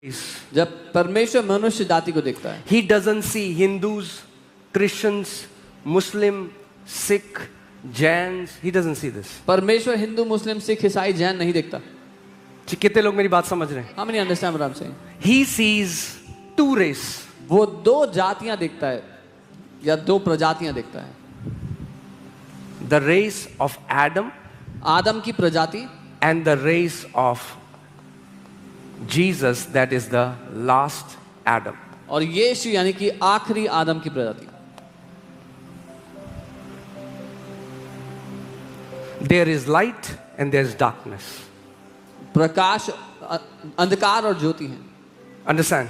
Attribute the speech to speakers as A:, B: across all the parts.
A: जब परमेश्वर मनुष्य जाति को देखता है,
B: He doesn't see Hindus, Christians, Muslim, Sikh, Jains. He doesn't see this.
A: परमेश्वर हिंदू, मुस्लिम, सिख, ईसाई, जैन नहीं देखता.
B: कितने लोग मेरी बात समझ रहे हैं?
A: How many understand what I'm saying?
B: He sees two race.
A: वो दो जातियां देखता है या दो प्रजातियां देखता है.
B: The race of Adam
A: आदम की प्रजाति
B: and the race of Jesus, that is the last Adam.
A: और यीशु यानी कि आखिरी आदम की प्रजाति.
B: There is light and there is darkness.
A: प्रकाश, अंधकार और ज्योति है.
B: Understand?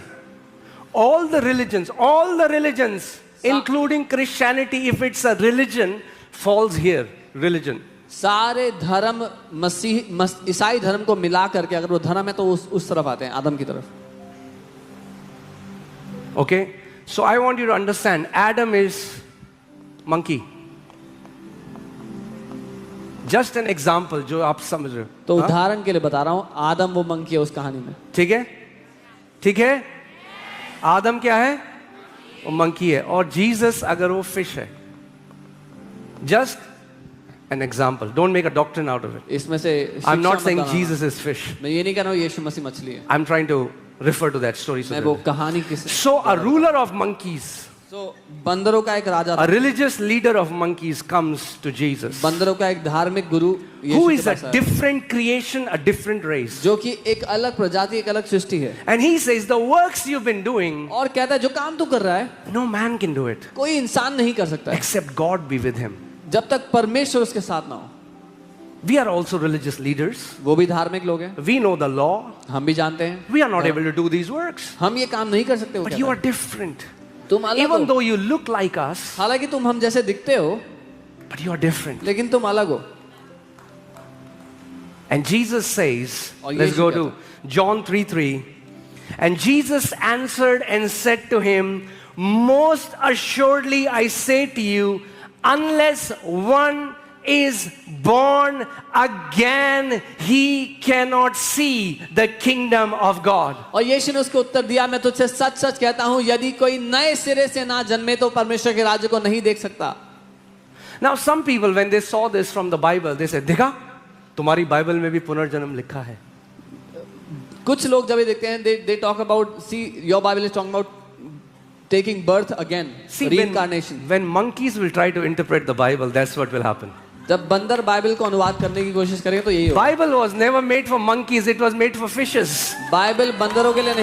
B: All the religions, including Christianity, if it's a religion, falls here. Religion.
A: सारे धर्म ईसाई धर्म को मिला करके अगर वो धर्म है तो उस तरफ आते हैं, आदम की तरफ.
B: Okay? So I want you to understand, Adam is monkey. Just an example जो आप समझ रहे हो.
A: तो उदाहरण के लिए बता रहा हूं, आदम वो मंकी है उस कहानी में.
B: ठीक है? ठीक है? आदम क्या है? वो मंकी है. और जीसस अगर वो फिश है. Just an example. Don't make a doctrine out of it.
A: इसमें से
B: I'm not saying Jesus is fish.
A: मैं ये नहीं कह रहा हूँ यीशु मसीह मछली है.
B: I'm trying to refer to that story.
A: मैं वो कहानी किस.
B: So a ruler of monkeys,
A: So बंदरों का एक राजा था.
B: a religious leader of monkeys comes to Jesus,
A: बंदरों का एक धार्मिक गुरु
B: who
A: यीशु
B: is
A: के
B: a
A: पास आया,
B: different creation, a different race.
A: जो कि एक अलग प्रजाति, एक अलग सृष्टि है.
B: And he says, the works you've been doing,
A: और कहता है जो काम तू कर रहा है
B: no man can do it
A: कोई इंसान नहीं कर सकता है
B: except God be with him.
A: जब तक परमेश्वर उसके साथ ना हो.
B: We are also religious leaders.
A: वो भी धार्मिक लोग हैं.
B: We know the law.
A: हम भी जानते हैं.
B: We are not able to do these works.
A: हम ये काम नहीं कर सकते.
B: But you are different.
A: तुम अलग
B: Even
A: हो.
B: though you look like us,
A: हालांकि तुम हम जैसे दिखते हो,
B: but you are different.
A: लेकिन तुम अलग हो.
B: And Jesus says,
A: और
B: let's
A: यीशु
B: go
A: कहता
B: to John 3:3. And Jesus answered and said to him, most assuredly I say to you, unless one is born again, he cannot see the kingdom of God.
A: और यीशु ने उसको उत्तर दिया, मैं तुझसे सच सच कहता हूं, यदि कोई नए सिरे से ना जन्मे तो परमेश्वर के राज्य को नहीं देख सकता.
B: Now some people, when they saw this from the Bible, they said, देखा तुम्हारी बाइबल में भी पुनर्जन्म लिखा है.
A: कुछ लोग जब ये देखते हैं, they talk about, see your Bible is talking about taking birth again,
B: See,
A: reincarnation.
B: when monkeys will try to interpret the Bible, that's what will happen.
A: जब बंदर बाइबल को अनुवाद करने की कोशिश करेंगे तो यही होगा.
B: Bible was never made for monkeys, it was made for fishes.
A: Bible बंदरों के लिए नहीं